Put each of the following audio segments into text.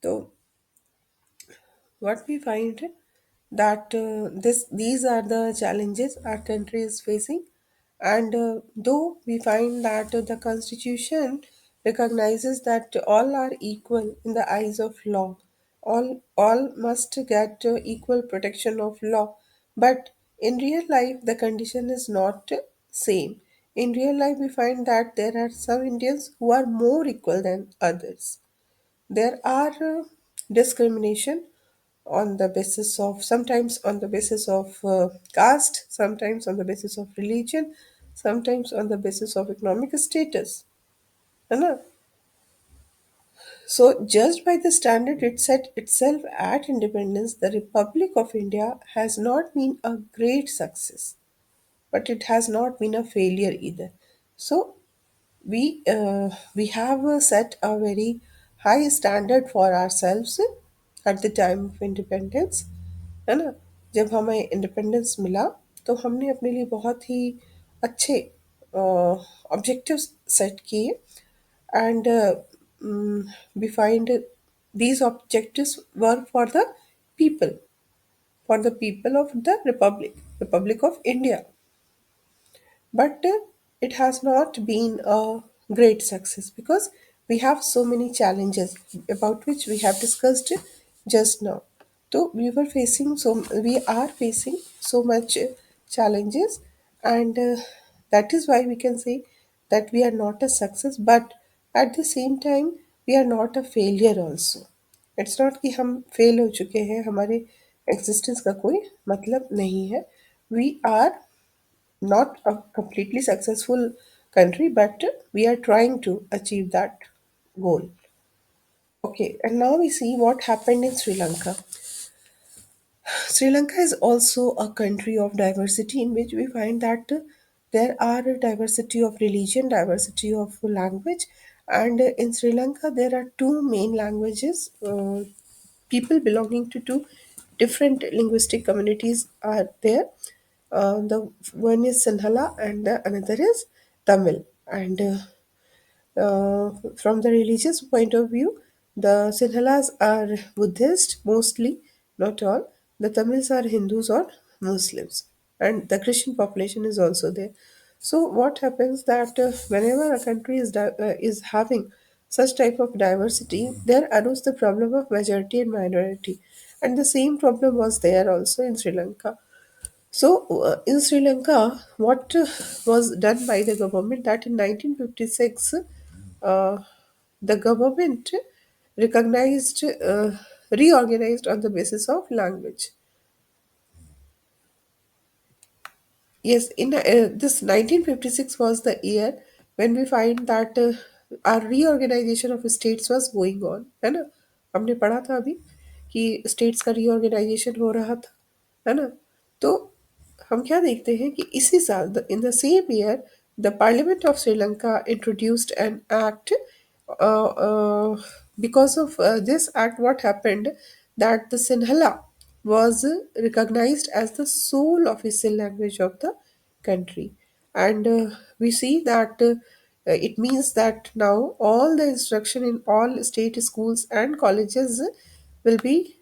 So what we find that these are the challenges our country is facing, and though we find that the constitution recognizes that all are equal in the eyes of law, all must get equal protection of law, but in real life the condition is not same. In real life we find that there are some Indians who are more equal than others. There are discrimination on the basis of, sometimes on the basis of caste, sometimes on the basis of religion, sometimes on the basis of economic status, है ना? So judged by the standard it set itself at independence, the Republic of India has not been a great success, but it has not been a failure either. So we have set a very high standard for ourselves at the time of independence, है ना? जब हमें independence मिला तो हमने अपने लिए बहुत ही अच्छे ऑब्जेक्टिव्स सेट किए, and we find these objectives were for the people of the Republic of India. But it has not been a great success because we have so many challenges about which we have discussed just now. So we are facing so much challenges, and that is why we can say that we are not a success, but at the same time we are not a failure also. It's not कि हम fail हो चुके हैं, हमारे existence का कोई मतलब नहीं है. We are not a completely successful country, but we are trying to achieve that goal. Okay, and now we see what happened in Sri Lanka. Sri Lanka is also a country of diversity in which we find that there are a diversity of religion, diversity of language, and in Sri Lanka there are two main languages. People belonging to two different linguistic communities are there. The one is Sinhala and the another is Tamil. And from the religious point of view, the Sinhalas are Buddhist mostly, not all. The Tamils are Hindus or Muslims, and the Christian population is also there. So what happens that whenever a country is having such type of diversity, there arose the problem of majority and minority, and the same problem was there also in Sri Lanka. So, in Sri Lanka, what was done by the government that in 1956, uh, the government recognized, reorganized on the basis of language. Yes, in this 1956 was the year when we find that our reorganization of states was going on, है ना? हमने पढ़ा था अभी कि states का reorganization हो रहा था, है ना? तो हम क्या देखते हैं कि इसी साल in the same year the parliament of Sri Lanka introduced an act. Because of this act, what happened that the Sinhala was recognized as the sole official language of the country, and we see that it means that now all the instruction in all state schools and colleges will be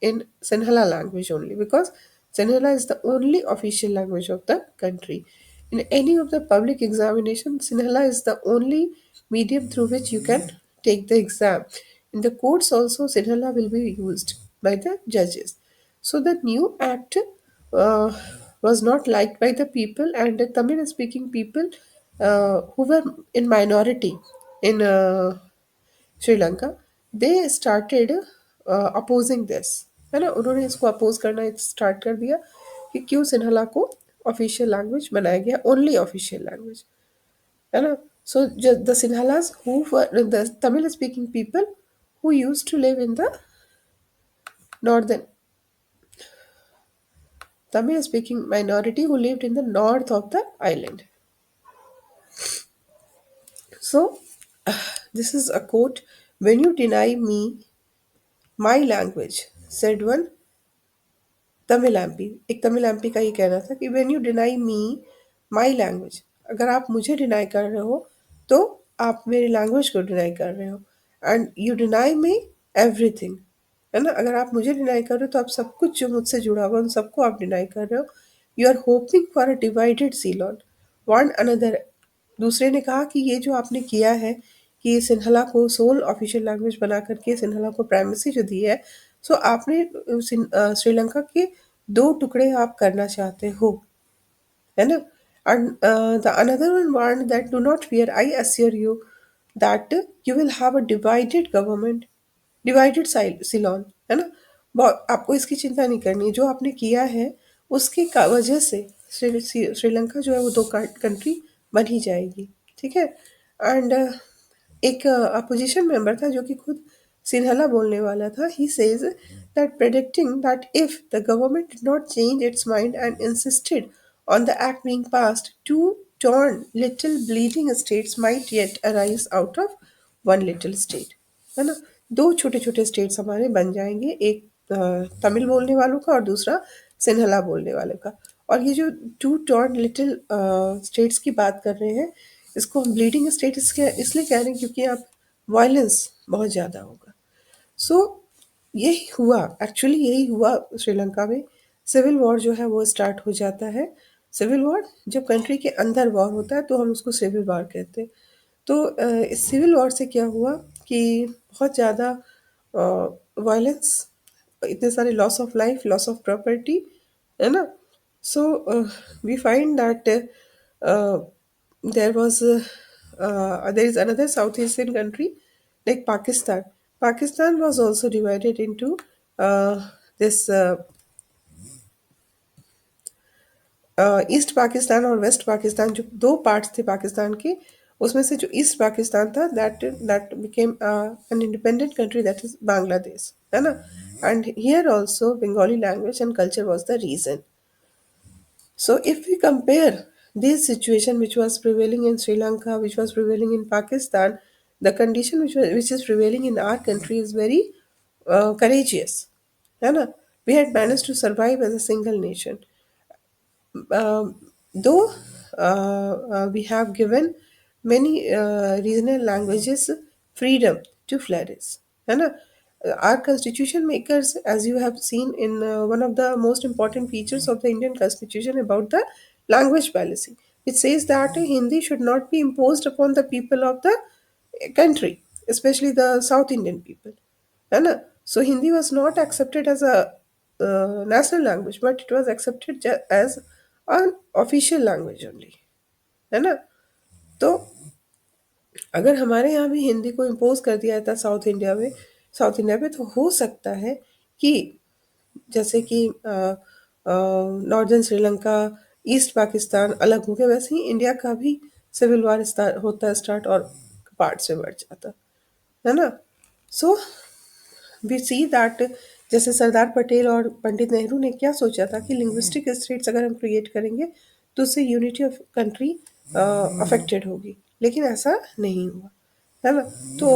in Sinhala language only, because Sinhala is the only official language of the country. In any of the public examination, Sinhala is the only medium through which you can take the exam. In the courts also, Sinhala will be used by the judges. So the new act uh, was not liked by the people, and the Tamil speaking people who were in minority in Sri Lanka, they started opposing this, है ना? उन्होंने इसको oppose करना start कर दिया कि क्यों सिन्हला को ऑफिशियल लैंग्वेज बनाया गया, ओनली ऑफिशियल लैंग्वेज, है ना? So the Sinhalas who the Tamil speaking people who used to live in the northern Tamil speaking minority who lived in the north of the island. So this is a quote: when you deny me my language, said one Tamil MP, एक Tamil MP का ये कहना था कि when you deny me my language, अगर आप मुझे deny कर रहे हो तो आप मेरी लैंग्वेज को डिनाई कर रहे हो, and you deny me everything, है ना? अगर आप मुझे डिनाई कर रहे हो तो आप सब कुछ जो मुझसे जुड़ा हुआ है, उन सबको आप डिनाई कर रहे हो। You are hoping for a divided Ceylon, one another. दूसरे ने कहा कि ये जो आपने किया है कि सिन्हला को सोल ऑफिशियल लैंग्वेज बना करके सिन्हला को प्राइमेसी जो दी है, सो आपने श्रीलंका के दो टुकड़े आप करना चाहते हो, है ना? And the another one warned that do not fear, I assure you that you will have a divided government, divided Ceylon, है ना? आपको इसकी चिंता नहीं करनी है। जो आपने किया है उसकी वजह से श्रीलंका जो है वो दो कंट्री बन ही जाएगी, ठीक है? एंड एक अपोजिशन मेंबर था जो कि खुद सिन्हला बोलने वाला था। He says that predicting that if the government did not change it's mind and insisted on the act being passed, two torn little bleeding states might yet arise out of one little state, है ना? दो छोटे छोटे states हमारे बन जाएंगे, एक तमिल बोलने वालों का और दूसरा सिन्हला बोलने वाले का। और ये जो टू टॉर्न लिटिल स्टेट्स की बात कर रहे हैं, इसको हम ब्लीडिंग स्टेट इसलिए कह रहे हैं क्योंकि यहाँ वायलेंस बहुत ज़्यादा होगा। सो यही हुआ, एक्चुअली यही हुआ श्रीलंका में। सिविल वॉर जो है वो स्टार्ट हो जाता है। सिविल वॉर, जब कंट्री के अंदर वॉर होता है तो हम उसको सिविल वॉर कहते हैं। तो इस सिविल वॉर से क्या हुआ कि बहुत ज़्यादा वायलेंस, इतने सारे loss of life, loss of property, है ना? So we find that there was there is another South Asian country like Pakistan. Pakistan was also divided into this east Pakistan और वेस्ट पाकिस्तान, जो दो पार्ट्स थे पाकिस्तान के। उसमें से जो ईस्ट पाकिस्तान था that became an independent country, that is Bangladesh, है ना? And here also Bengali language and culture was the reason. So if we compare this situation which was prevailing in Sri Lanka, which was prevailing in Pakistan, the condition which is prevailing in our country is very courageous, है ना? We had managed to survive as a single nation. Though we have given many regional languages freedom to flourish, है ना? Our constitution makers, as you have seen in one of the most important features of the Indian constitution about the language policy, it says that Hindi should not be imposed upon the people of the country, especially the South Indian people, है ना? So Hindi was not accepted as a national language, but it was accepted as an official language only, है ना? तो अगर हमारे यहाँ भी हिंदी को इम्पोज कर दिया जाता साउथ इंडिया में, तो हो सकता है कि जैसे कि नॉर्दर्न श्रीलंका, ईस्ट पाकिस्तान अलग हो गया, वैसे ही इंडिया का भी सिविल वार होता स्टार्ट और पार्ट में बढ़ जाता, है ना? सो वी सी दैट जैसे सरदार पटेल और पंडित नेहरू ने क्या सोचा था कि लिंग्विस्टिक स्टेट्स अगर हम क्रिएट करेंगे तो उससे यूनिटी ऑफ कंट्री अफेक्टेड होगी, लेकिन ऐसा नहीं हुआ, है ना? तो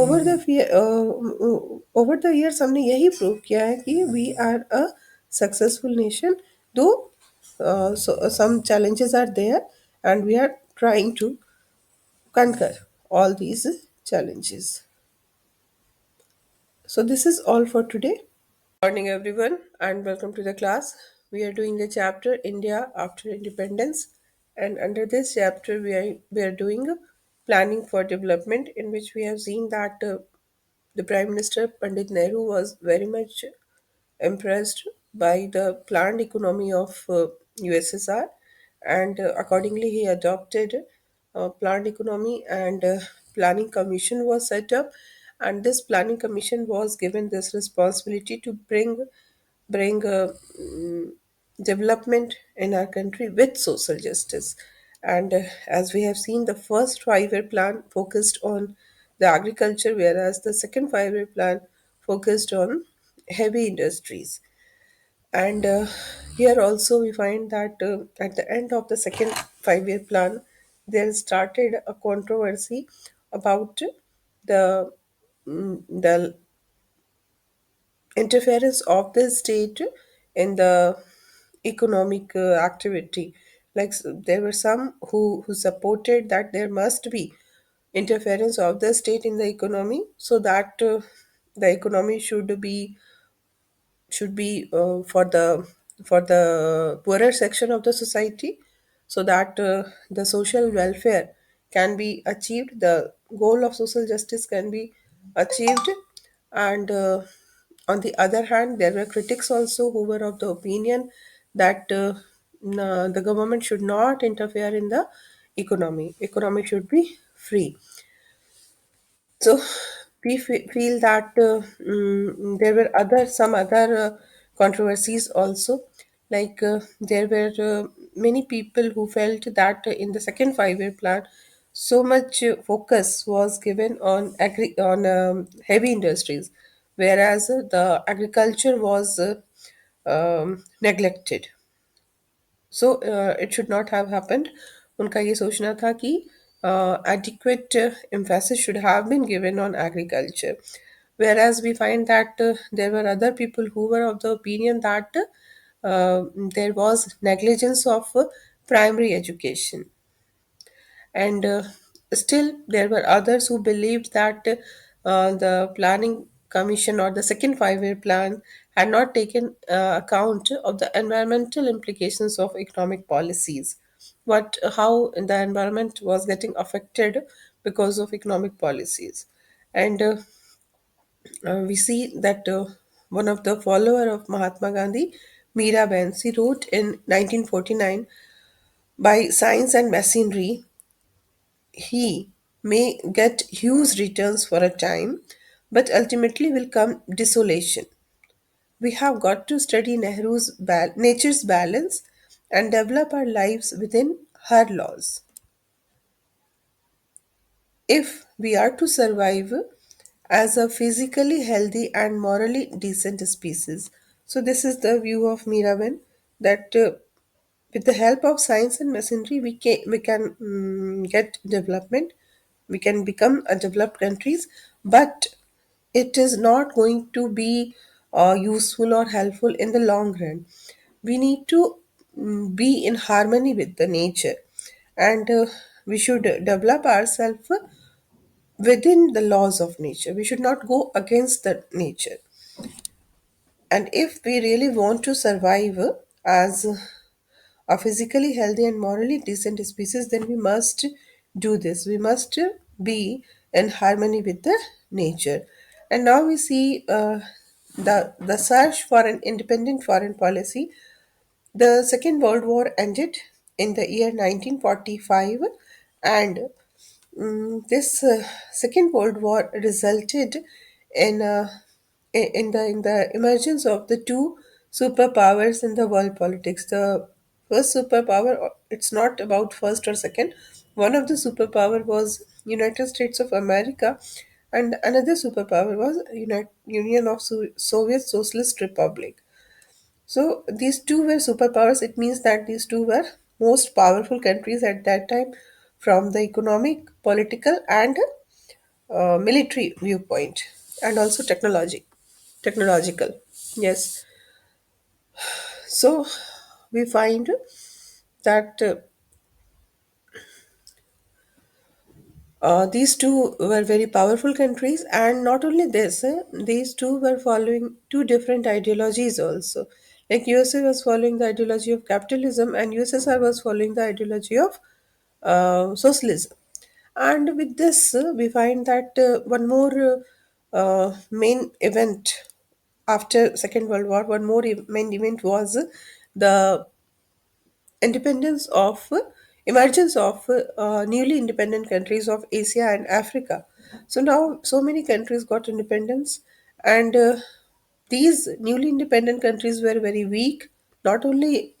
ओवर द ईयर्स हमने यही प्रूव किया है कि we are a successful nation, though some challenges are there and we are trying to conquer all these challenges. So this is all for today. Morning everyone and welcome to the class. We are doing the chapter India after independence, and under this chapter we are doing planning for development, in which we have seen that the Prime Minister Pandit Nehru was very much impressed by the planned economy of USSR, and accordingly he adopted planned economy, and planning commission was set up, and this planning commission was given this responsibility to bring development in our country with social justice. And as we have seen, the first 5 year plan focused on the agriculture, whereas the second 5 year plan focused on heavy industries. And here also we find that at the end of the second 5 year plan, there started a controversy about the interference of the state in the economic activity. Like there were some who supported that there must be interference of the state in the economy, so that the economy should be for the poorer section of the society, so that the social welfare can be achieved, the goal of social justice can be achieved. And on the other hand, there were critics also who were of the opinion that the government should not interfere in the economy should be free. So we feel that there were some other controversies also. Like there were many people who felt that in the second 5-year plan, so much focus was given on heavy industries, whereas the agriculture was neglected. So it should not have happened. उनका ये सोचना था कि adequate emphasis should have been given on agriculture, whereas we find that there were other people who were of the opinion that there was negligence of primary education. And still there were others who believed that the planning commission or the second 5-year plan had not taken account of the environmental implications of economic policies, what how the environment was getting affected because of economic policies. And we see that one of the follower of Mahatma Gandhi, Meera Bansi, wrote in 1949, by science and machinery he may get huge returns for a time, but ultimately will come desolation. We have got to study nature's balance and develop our lives within her laws. If we are to survive as a physically healthy and morally decent species. So, this is the view of Miraben, that with the help of science and machinery, we can get development, we can become a developed countries, but it is not going to be useful or helpful in the long run. We need to be in harmony with the nature, and we should develop ourselves within the laws of nature. We should not go against the nature. And if we really want to survive as a physically healthy and morally decent species, then we must do this. We must be in harmony with the nature. And now we see the search for an independent foreign policy. The Second World War ended in the year 1945, and this Second World War resulted in in the emergence of the two superpowers in the world politics. The first superpower, it's not about first or second. One of the superpower was United States of America, and another superpower was Union of Soviet Socialist Republic. So these two were superpowers. It means that these two were most powerful countries at that time from the economic, political, and military viewpoint, and also technological. Yes. So we find that these two were very powerful countries, and not only this, these two were following two different ideologies also. Like USA was following the ideology of capitalism, and USSR was following the ideology of socialism. And with this, we find that one more main event after Second World War, one more main event was the independence of emergence of newly independent countries of Asia and Africa. So now so many countries got independence, and these newly independent countries were very weak, not only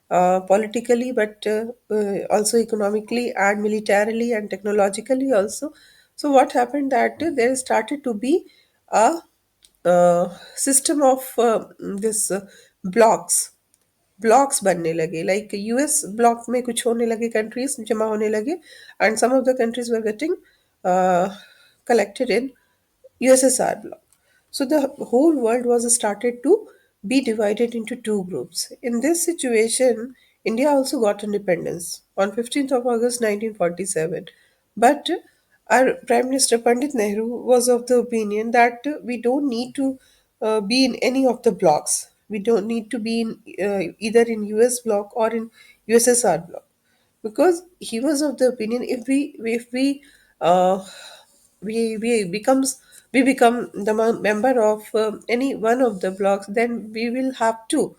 politically, but also economically and militarily and technologically also. So what happened that there started to be a system of this blocks blocks बनने लगे, like US block में कुछ होने लगे, countries जमा होने लगे, and some of the countries were getting collected in USSR bloc. So the whole world was started to be divided into two groups. In this situation, India also got independence on 15th of August 1947. But Our Prime Minister Pandit Nehru was of the opinion that we don't need to be in any of the blocks. We don't need to be in either in US bloc or in USSR bloc, because he was of the opinion uh, we become the member of any one of the blocks, then we will have to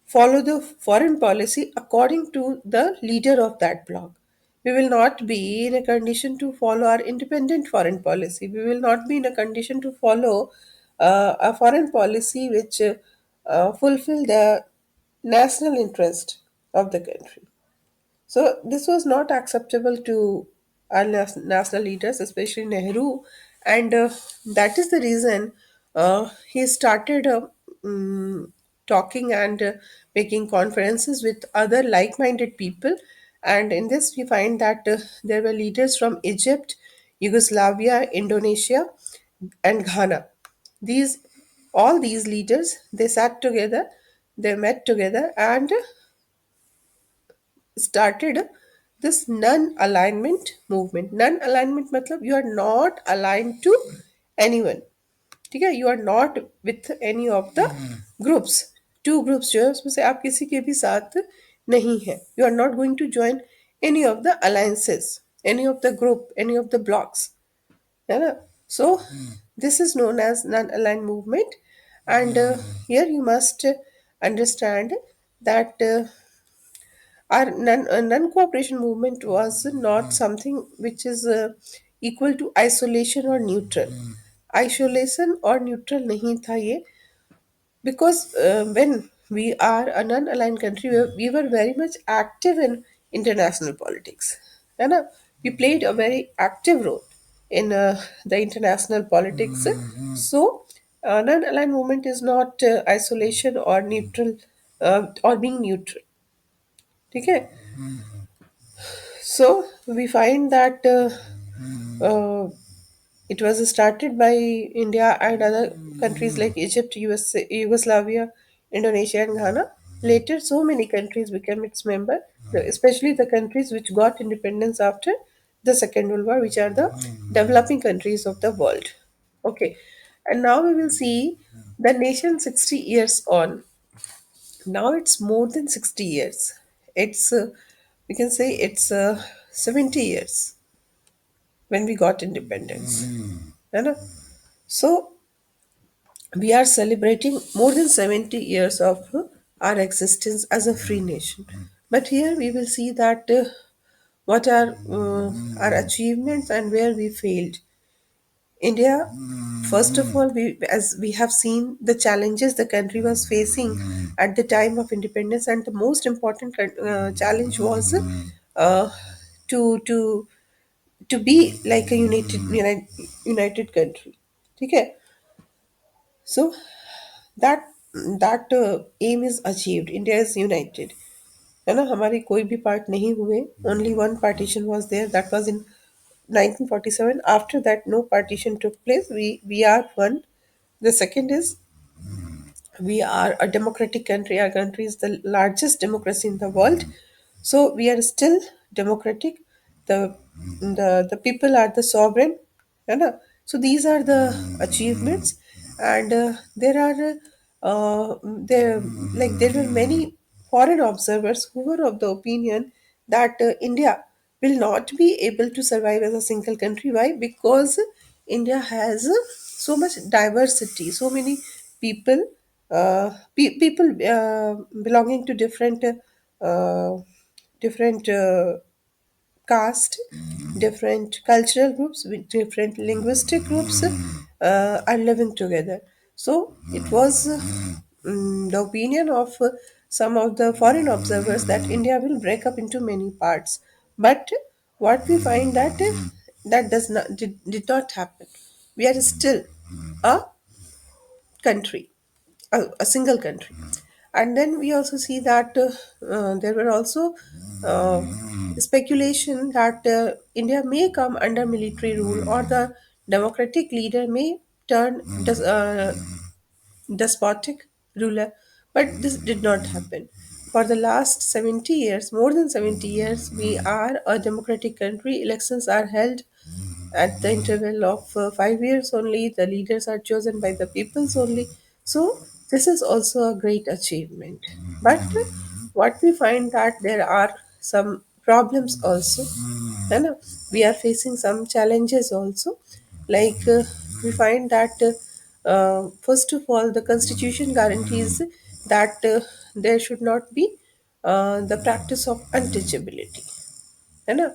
follow the foreign policy according to the leader of that bloc. We will not be in a condition to follow our independent foreign policy. We will not be in a condition to follow a foreign policy which fulfill the national interest of the country. So this was not acceptable to our national leaders, especially Nehru, and that is the reason he started talking and making conferences with other like-minded people. And in this, we find that there were leaders from Egypt, Yugoslavia, Indonesia, and Ghana. These all these leaders, they sat together, they met together, and started this non-alignment movement. Non-alignment matlab you are not aligned to anyone. ठीक है, you are not with any of the groups. Two groups जो है उसमें से आप किसी के भी साथ नहीं है. You are not going to join any of the alliances, any of the group, any of the blocks, है ना? So this is known as non-aligned movement, and here you must understand that our non-cooperation movement was not something which is equal to isolation or neutral. Isolation or neutral नहीं था ये, because when we are a non-aligned country, we were very much active in international politics. है ना? We played a very active role in the international politics. So, non-aligned movement is not isolation or neutral or being neutral. ठीक है? So we find that it was started by India and other countries like Egypt, Yugoslavia, Indonesia, and Ghana. Later, so many countries became its member, especially the countries which got independence after the Second World War, which are the developing countries of the world. Okay, and now we will see the nation 60 years on. Now it's more than 60 years. It's we can say it's 70 years when we got independence. है ना? So we are celebrating more than 70 years of our existence as a free nation. But here we will see that what are our achievements and where we failed. India, first of all, as we have seen the challenges the country was facing at the time of independence, and the most important challenge was uh, to be like a united country. Okay, so that aim is achieved. India is united. है ना, हमारी कोई भी part नहीं हुए. Only one partition was there. That was in 1947. After that, no partition took place. We are one. The second is we are a democratic country. Our country is the largest democracy in the world. So we are still democratic. The people are the sovereign. है ना? So these are the achievements, and there were many foreign observers who were of the opinion that India will not be able to survive as a single country. Why? Because India has so much diversity, so many people, people belonging to uh, different caste, different cultural groups with different linguistic groups are living together. So it was the opinion of some of the foreign observers that India will break up into many parts. But what we find that that did not happen. We are still a country, a single country. And then we also see that there were also uh, speculation that India may come under military rule, or the democratic leader may turn despotic ruler, but this did not happen. For the last 70 years, more than 70 years, we are a democratic country. Elections are held at the interval of 5 years only. The leaders are chosen by the peoples only. So, this is also a great achievement. But what we find that there are some problems also. You know, we are facing some challenges also. Like we find that first of all, the constitution guarantees that there should not be the practice of untouchability. है ना?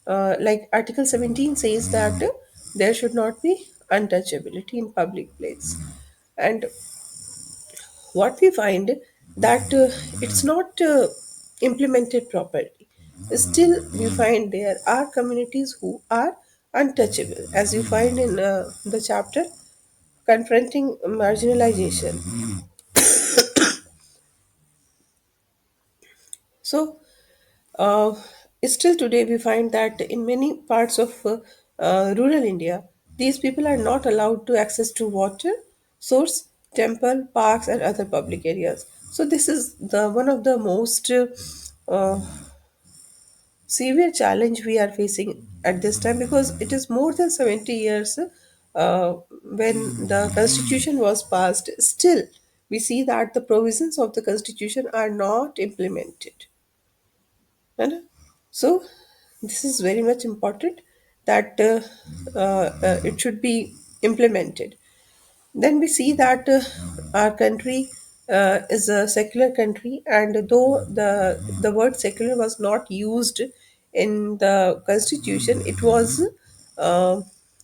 Or like Article 17 says that there should not be untouchability in public place. And what we find that it's not implemented properly. Still we find there are communities who are untouchable, as you find in the chapter confronting marginalization. So uh, still today we find that in many parts of rural India, these people are not allowed to access to water source, temple, parks, and other public areas. So this is the one of the most uh, severe challenge we are facing at this time, because it is more than 70 years when the constitution was passed. Still we see that the provisions of the constitution are not implemented. Right? So this is very much important that it should be implemented. Then we see that our country is a secular country, and though the word secular was not used in the constitution, it was uh,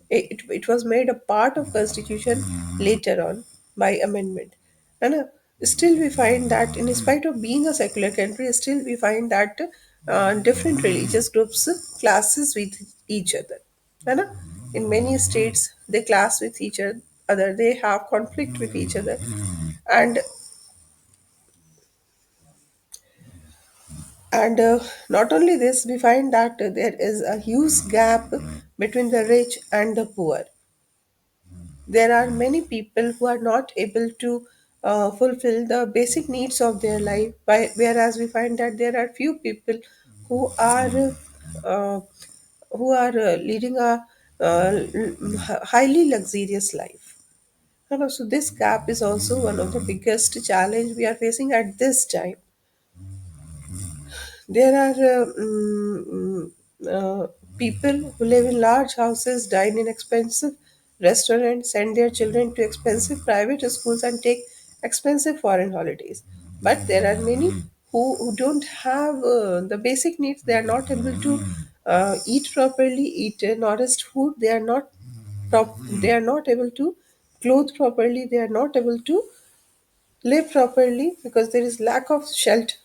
it was made a part of constitution later on by amendment. And still we find that in spite of being a secular country, still we find that different religious groups classes with each other. है ना? In many states they clash with each other, they have conflict with each other. And and not only this, we find that there is a huge gap between the rich and the poor. There are many people who are not able to fulfill the basic needs of their life, whereas we find that there are few people who are uh, leading a highly luxurious life. And also, this gap is also one of the biggest challenge we are facing at this time. There are people who live in large houses, dine in expensive restaurants, send their children to expensive private schools, and take expensive foreign holidays. But there are many who don't have the basic needs. They are not able to eat properly, eat nourished food. They are not able to clothe properly. They are not able to live properly because there is lack of shelter